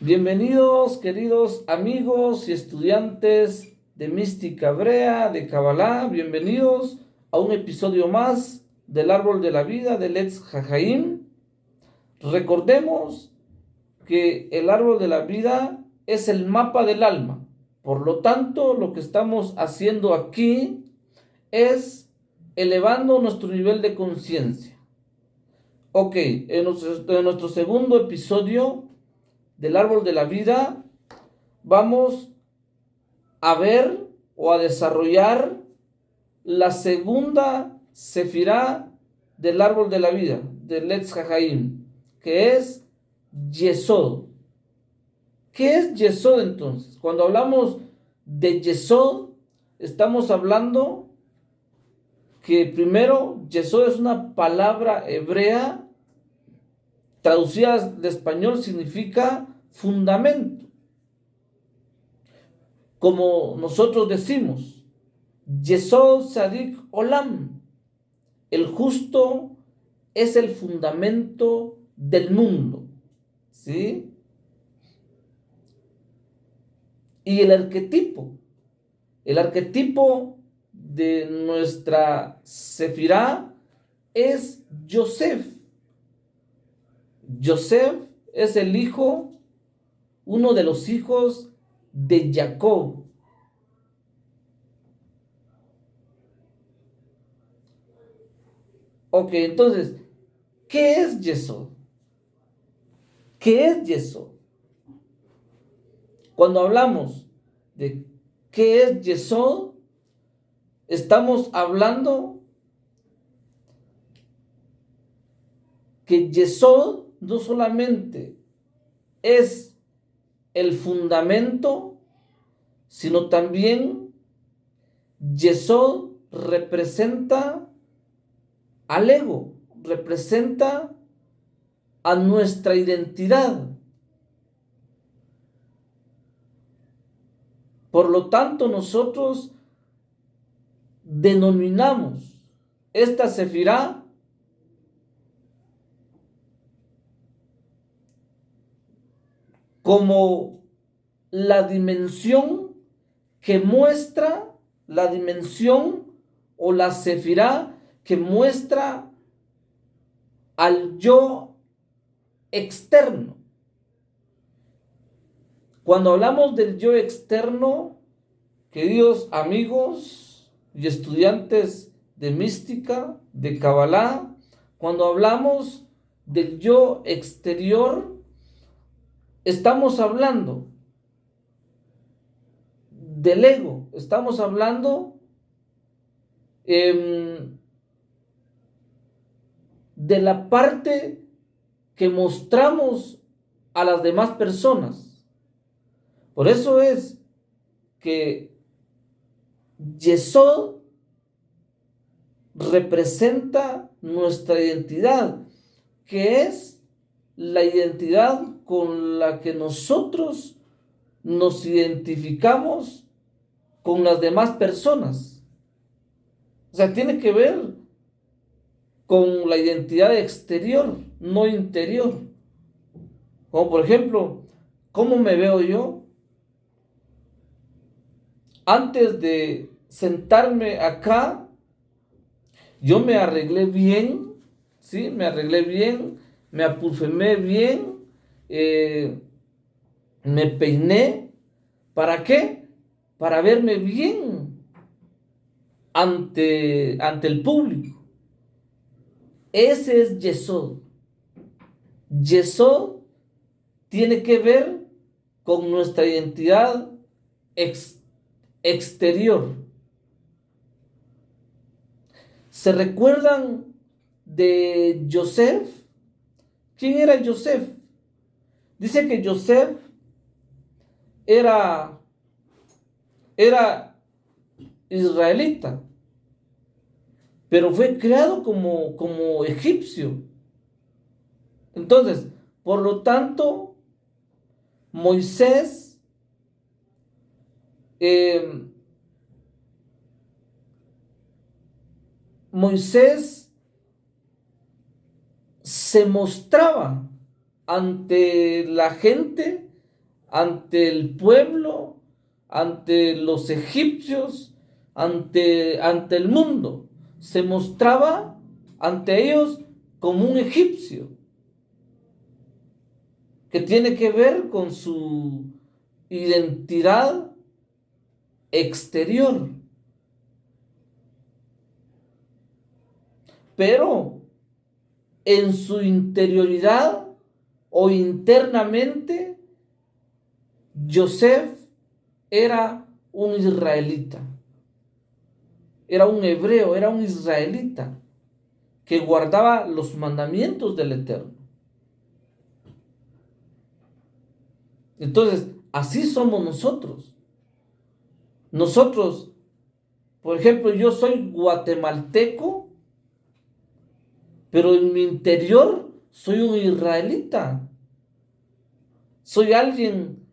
Bienvenidos, queridos amigos y estudiantes de Mística Hebrea, de Kabbalah. Bienvenidos a un episodio más del Árbol de la Vida de Letz Hahaim. Recordemos que el Árbol de la Vida es el mapa del alma. Por lo tanto, lo que estamos haciendo aquí es elevando nuestro nivel de conciencia. Ok, en nuestro segundo episodio del Árbol de la Vida, vamos a ver o a desarrollar la segunda sefirá del Árbol de la Vida, de Letz Hahaim, que es Yesod. ¿Qué es Yesod entonces? Cuando hablamos de Yesod, estamos hablando que primero, Yesod es una palabra hebrea, traducida de español significa fundamento. Como nosotros decimos, Yesod Sadik Olam, el justo es el fundamento del mundo, ¿sí? Y el arquetipo de nuestra Sefirá es Yosef. Yosef es el hijo, uno de los hijos de Jacob. Ok, entonces, ¿qué es Yesod? ¿Qué es Yesod? Cuando hablamos de qué es Yesod, estamos hablando que Yesod no solamente es el fundamento, sino también Yesod representa al ego, representa a nuestra identidad. Por lo tanto, nosotros denominamos esta sefirá como la dimensión que muestra, la dimensión o la sefirá que muestra al yo externo. Cuando hablamos del yo externo, queridos amigos y estudiantes de mística, de Kabbalah, cuando hablamos del yo exterior, estamos hablando del ego, estamos hablando de la parte que mostramos a las demás personas. Por eso es que Yesod representa nuestra identidad, que es la identidad con la que nosotros nos identificamos con las demás personas. O sea, tiene que ver con la identidad exterior, no interior. Como por ejemplo, ¿cómo me veo yo? Antes de sentarme acá, yo me arreglé bien, ¿sí? Me arreglé bien, me apurfemé bien, eh, me peiné. ¿Para qué? Para verme bien ante el público. Ese es Yesod. Yesod tiene que ver con nuestra identidad exterior. ¿Se recuerdan de Yosef? ¿Quién era Yosef? Dice que Yosef era, era israelita, pero fue creado como egipcio. Entonces, por lo tanto, Moisés eh, Moisés se mostraba ante la gente ante el pueblo, ante los egipcios, ante el mundo. Se mostraba ante ellos como un egipcio, que tiene que ver con su identidad exterior. Pero en su interioridad o internamente, Joseph era un israelita, era un hebreo, era un israelita que guardaba los mandamientos del Eterno. Entonces, así somos nosotros. Nosotros, por ejemplo, yo soy guatemalteco, pero en mi interior soy un israelita. Soy alguien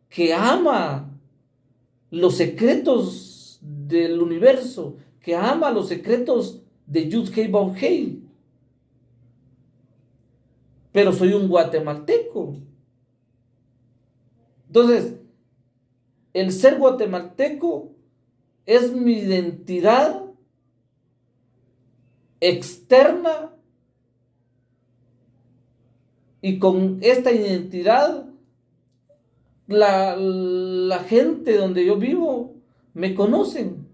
que ama los secretos del universo, que ama los secretos de Yud Hei Vav Hei. Pero soy un guatemalteco. Entonces, el ser guatemalteco es mi identidad externa, y con esta identidad la gente donde yo vivo me conocen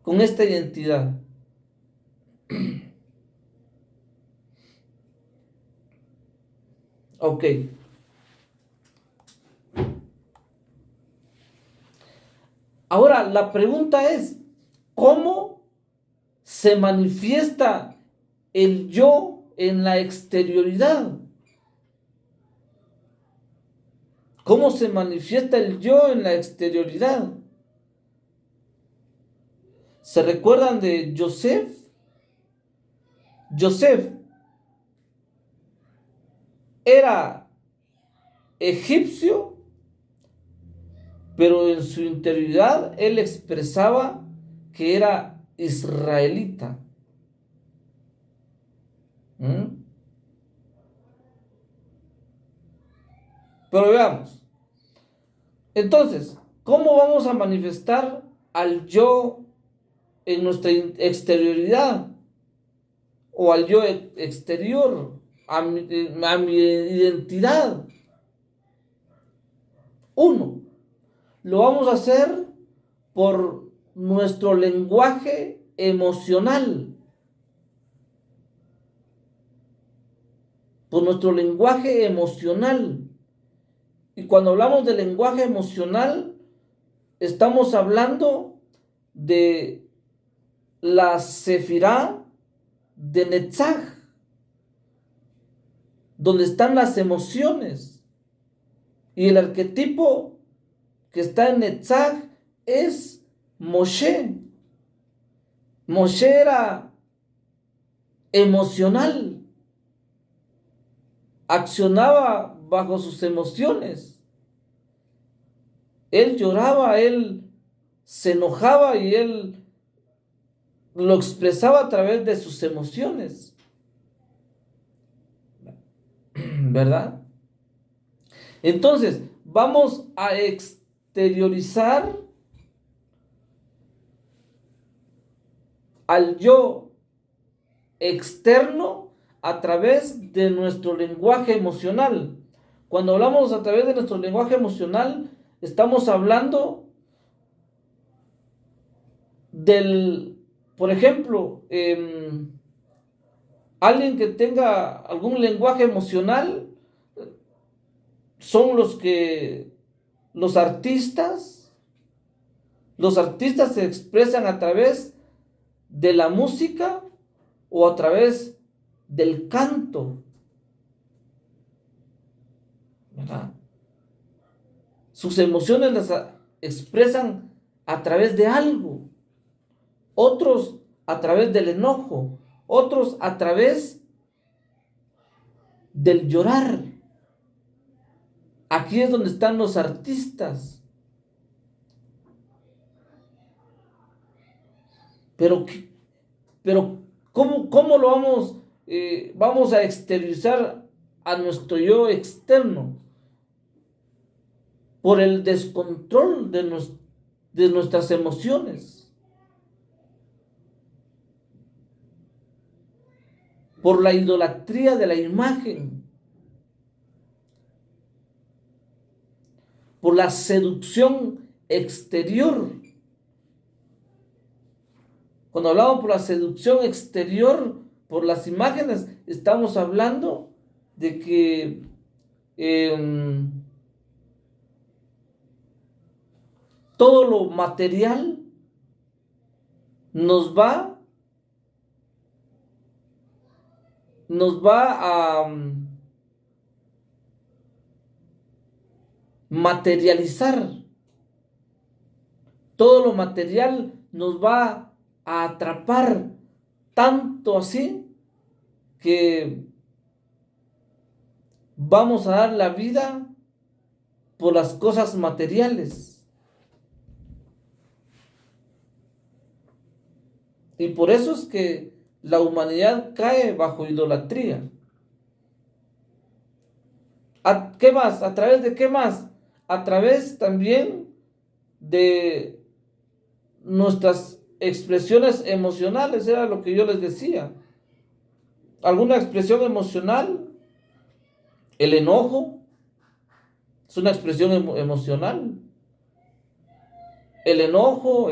con esta identidad. Ok. Ahora la pregunta es, ¿cómo se manifiesta el yo en la exterioridad? ¿Cómo se manifiesta el yo en la exterioridad? ¿Se recuerdan de Joseph? Joseph era egipcio, pero en su interioridad él expresaba que era israelita. ¿Mm? Pero veamos. Entonces, ¿cómo vamos a manifestar al yo en nuestra exterioridad? O al yo exterior, a mi identidad. Uno, lo vamos a hacer por nuestro lenguaje emocional. Por nuestro lenguaje emocional. Y cuando hablamos de lenguaje emocional, estamos hablando de la Sefirá de Netzach, donde están las emociones. Y el arquetipo que está en Netzach es Moshe. Moshe era emocional, accionaba bajo sus emociones. Él lloraba, él se enojaba y él lo expresaba a través de sus emociones. ¿Verdad? Entonces, vamos a exteriorizar al yo externo a través de nuestro lenguaje emocional. Cuando hablamos a través de nuestro lenguaje emocional, estamos hablando del, por ejemplo, alguien que tenga algún lenguaje emocional son los artistas. Los artistas se expresan a través de la música o a través del canto, ¿verdad? Sus emociones las expresan a través de algo, otros a través del enojo, otros a través del llorar. Aquí es donde están los artistas. Pero, ¿cómo lo vamos a exteriorizar a nuestro yo externo? por el descontrol de nuestras emociones, por la idolatría de la imagen, por la seducción exterior. Cuando hablamos por la seducción exterior, por las imágenes, estamos hablando de que todo lo material nos va a materializar. Todo lo material nos va a atrapar, tanto así que vamos a dar la vida por las cosas materiales. Y por eso es que la humanidad cae bajo idolatría. ¿Qué más? ¿A través de qué más? A través también de nuestras expresiones emocionales, era lo que yo les decía. ¿Alguna expresión emocional? El enojo es una expresión emocional. El enojo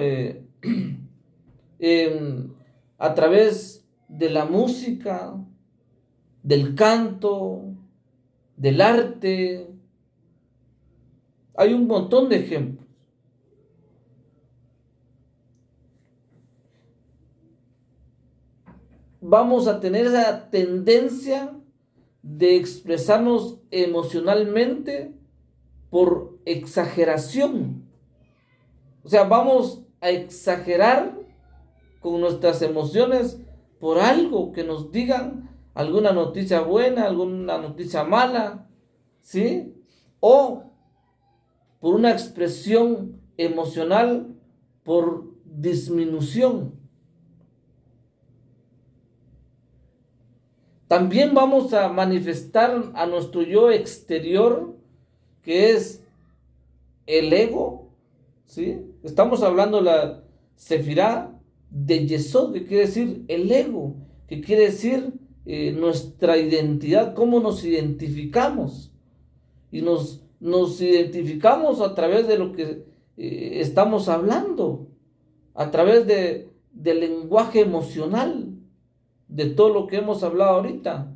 a través de la música, del canto, del arte. Hay un montón de ejemplos. Vamos a tener esa tendencia de expresarnos emocionalmente por exageración. O sea, vamos a exagerar con nuestras emociones por algo que nos digan, alguna noticia buena, alguna noticia mala, ¿sí? O por una expresión emocional por disminución. También vamos a manifestar a nuestro yo exterior, que es el ego, ¿sí? Estamos hablando de la Sefirá de Yesod, que quiere decir el ego, que quiere decir nuestra identidad, cómo nos identificamos. Y nos identificamos a través de lo que estamos hablando, a través del lenguaje emocional, de todo lo que hemos hablado ahorita.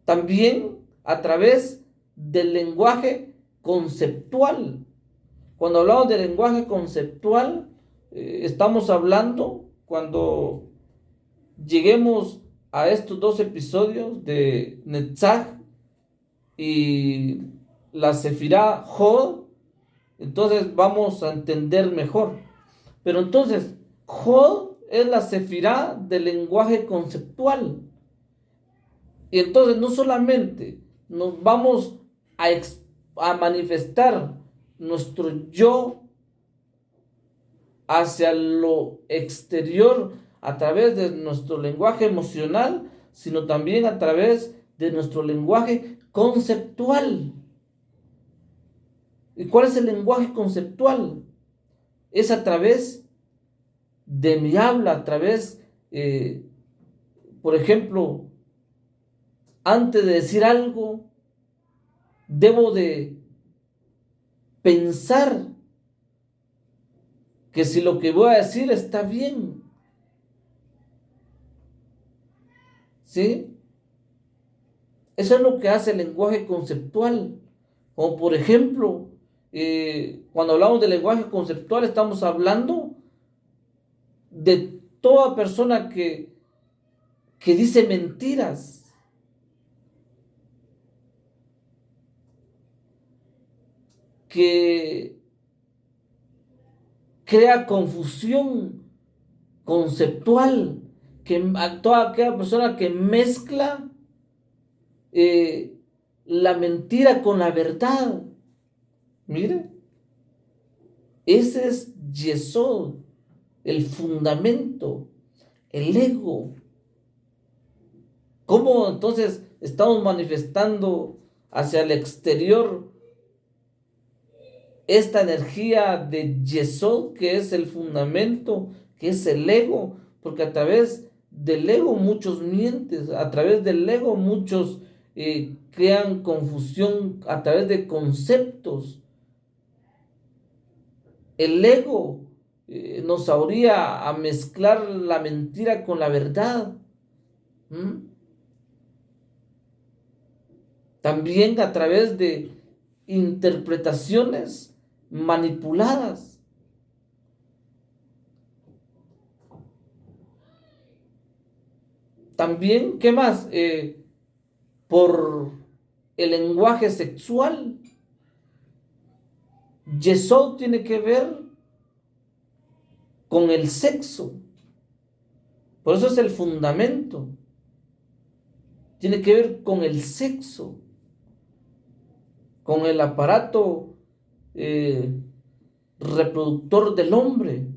También a través del lenguaje conceptual. Cuando hablamos de lenguaje conceptual, estamos hablando, cuando lleguemos a estos 2 episodios de Netzach y la Sefirá Jod, entonces vamos a entender mejor. Pero entonces, Jod es la Sefirá del lenguaje conceptual. Y entonces no solamente nos vamos a manifestar nuestro yo hacia lo exterior a través de nuestro lenguaje emocional, sino también a través de nuestro lenguaje conceptual. ¿Y cuál es el lenguaje conceptual? Es a través de mi habla, a través, por ejemplo, antes de decir algo, debo de pensar que si lo que voy a decir está bien. ¿Sí? Eso es lo que hace el lenguaje conceptual. Como por ejemplo, cuando hablamos de lenguaje conceptual, estamos hablando de toda persona que dice mentiras. Que crea confusión conceptual, que a toda aquella persona que mezcla la mentira con la verdad. Mire, ese es Yesod, el fundamento, el ego. ¿Cómo entonces estamos manifestando hacia el exterior esta energía de Yesod, que es el fundamento, que es el ego, porque a través del ego muchos mienten, a través del ego muchos crean confusión a través de conceptos. El ego nos habría a mezclar la mentira con la verdad. ¿Mm? También a través de interpretaciones manipuladas. También, ¿qué más? Por el lenguaje sexual. Yesod tiene que ver con el sexo. Por eso es el fundamento. Tiene que ver con el sexo, con el aparato reproductor del hombre.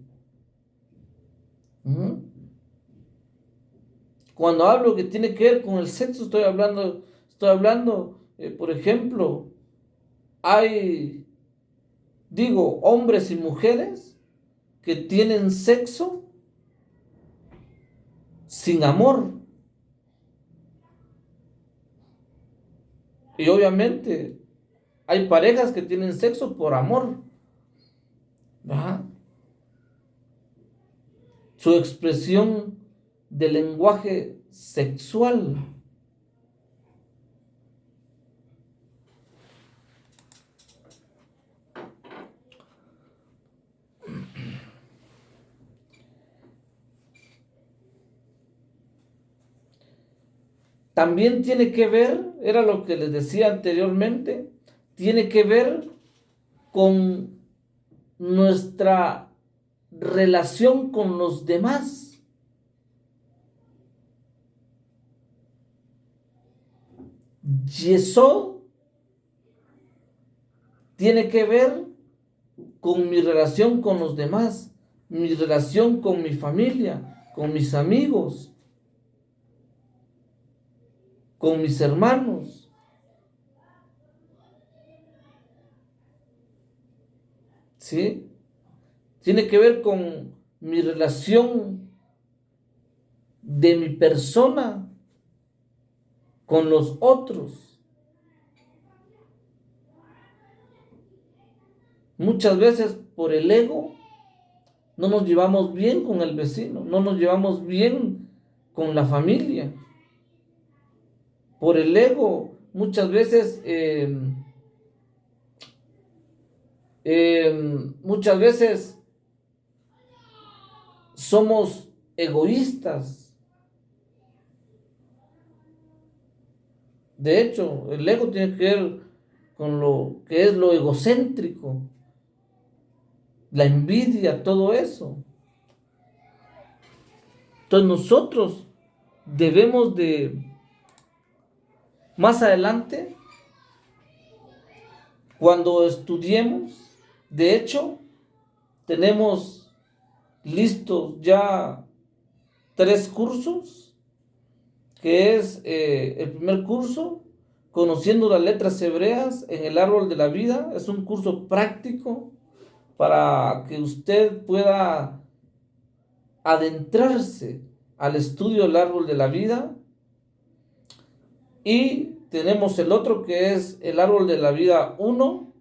¿Mm? Cuando hablo que tiene que ver con el sexo, estoy hablando, por ejemplo, digo, hombres y mujeres que tienen sexo sin amor. Y obviamente hay parejas que tienen sexo por amor. ¿Verdad? Su expresión del lenguaje sexual. También tiene que ver, era lo que les decía anteriormente, tiene que ver con nuestra relación con los demás. Yesod tiene que ver con mi relación con los demás, mi relación con mi familia, con mis amigos, con mis hermanos. ¿Sí? Tiene que ver con mi relación de mi persona con los otros. Muchas veces por el ego no nos llevamos bien con el vecino, no nos llevamos bien con la familia. Por el ego muchas veces somos egoístas. De hecho, el ego tiene que ver con lo que es lo egocéntrico, la envidia, todo eso. Entonces nosotros debemos de, más adelante, cuando estudiemos, de hecho, tenemos listos ya 3 cursos, que es el primer curso, conociendo las letras hebreas en el árbol de la vida. Es un curso práctico para que usted pueda adentrarse al estudio del árbol de la vida. Y tenemos el otro que es el árbol de la vida 1,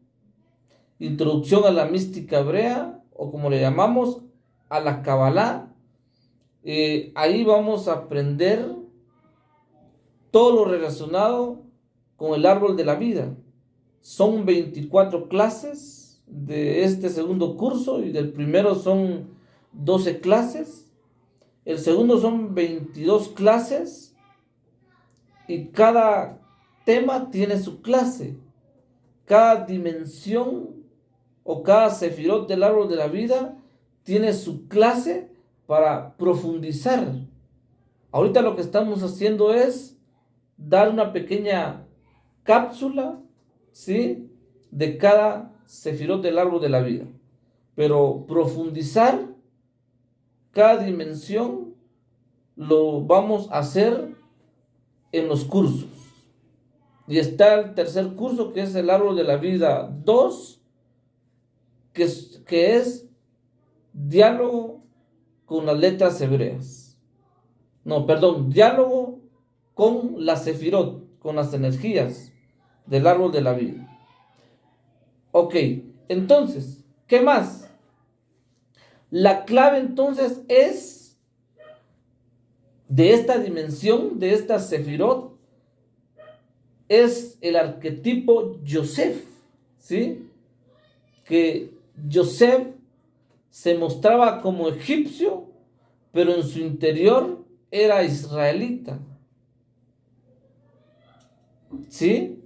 introducción a la mística hebrea, o como le llamamos, a la Kabbalah. Ahí vamos a aprender todo lo relacionado con el árbol de la vida. Son 24 clases de este segundo curso, y del primero son 12 clases. El segundo son 22 clases, y cada tema tiene su clase. Cada dimensión o cada sefirot del árbol de la vida tiene su clase para profundizar. Ahorita lo que estamos haciendo es dar una pequeña cápsula, ¿sí?, de cada sefirot del árbol de la vida. Pero profundizar cada dimensión lo vamos a hacer en los cursos. Y está el tercer curso, que es el árbol de la vida 2, que es diálogo con las letras hebreas. No, perdón, diálogo con la sefirot, con las energías del árbol de la vida. Ok, entonces, ¿qué más? La clave entonces es de esta dimensión, de esta sefirot, es el arquetipo Yosef, ¿sí? Que Yosef se mostraba como egipcio, pero en su interior era israelita, ¿sí?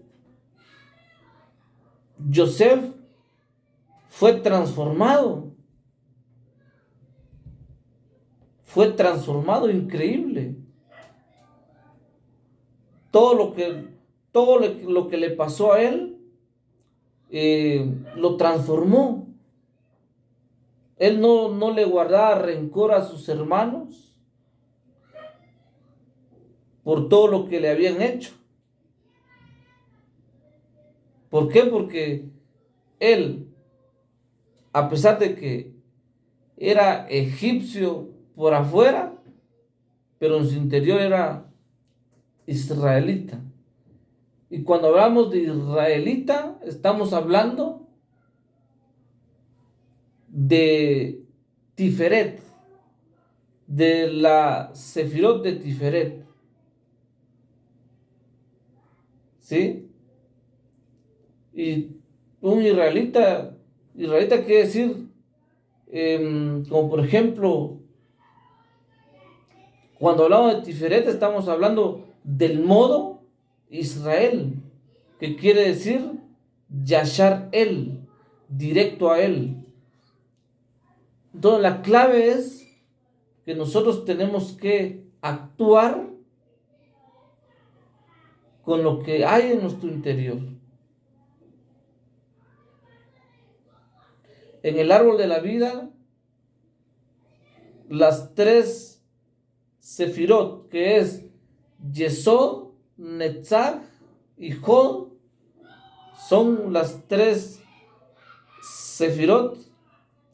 Yosef fue transformado increíble. Todo lo que le pasó a él, lo transformó. Él no le guardaba rencor a sus hermanos por todo lo que le habían hecho. ¿Por qué? Porque él, a pesar de que era egipcio por afuera, pero en su interior era israelita. Y cuando hablamos de israelita, estamos hablando de Tiferet, de la Sefirot de Tiferet. ¿Sí? Y un israelita quiere decir, como por ejemplo, cuando hablamos de Tiferet, estamos hablando del modo Israel, que quiere decir Yashar él, directo a él. Entonces la clave es que nosotros tenemos que actuar con lo que hay en nuestro interior. En el árbol de la vida, las tres sefirot, que es Yesod, Netzach y Hod, son las tres sefirot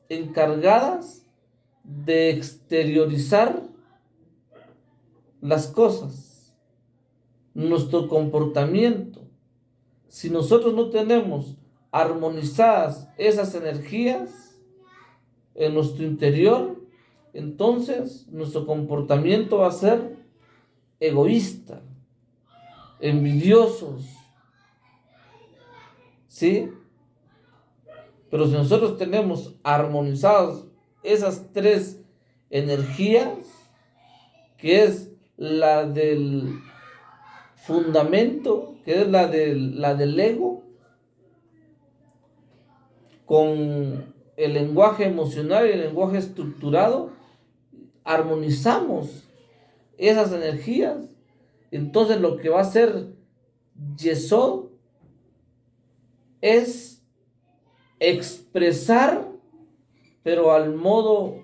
encargadas de exteriorizar las cosas, nuestro comportamiento. Si nosotros no tenemos armonizadas esas energías en nuestro interior, entonces nuestro comportamiento va a ser egoísta, envidiosos, ¿sí? Pero si nosotros tenemos armonizadas esas tres energías, que es la del fundamento, que es la del ego, con el lenguaje emocional y el lenguaje estructurado, armonizamos esas energías. Entonces lo que va a hacer Yesod es expresar, pero al modo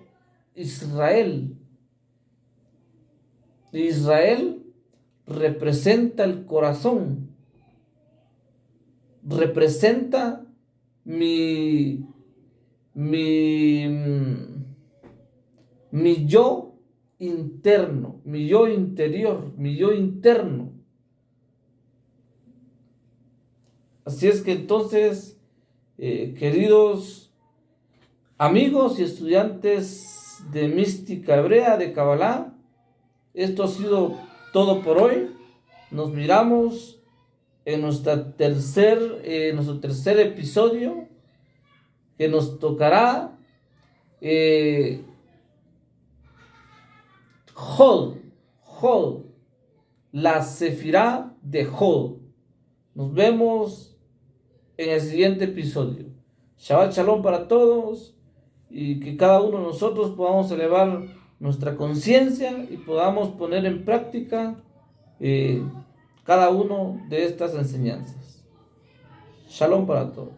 Israel. Israel representa el corazón, representa mi yo interno, mi yo interior, mi yo interno. Así es que entonces, queridos amigos y estudiantes de mística hebrea, de Kabbalah, esto ha sido todo por hoy. Nos miramos en nuestro tercer episodio, que nos tocará Hod, la Sefirá de Hod. Nos vemos en el siguiente episodio. Shabbat Shalom para todos, y que cada uno de nosotros podamos elevar nuestra conciencia y podamos poner en práctica cada uno de estas enseñanzas. Shalom para todos.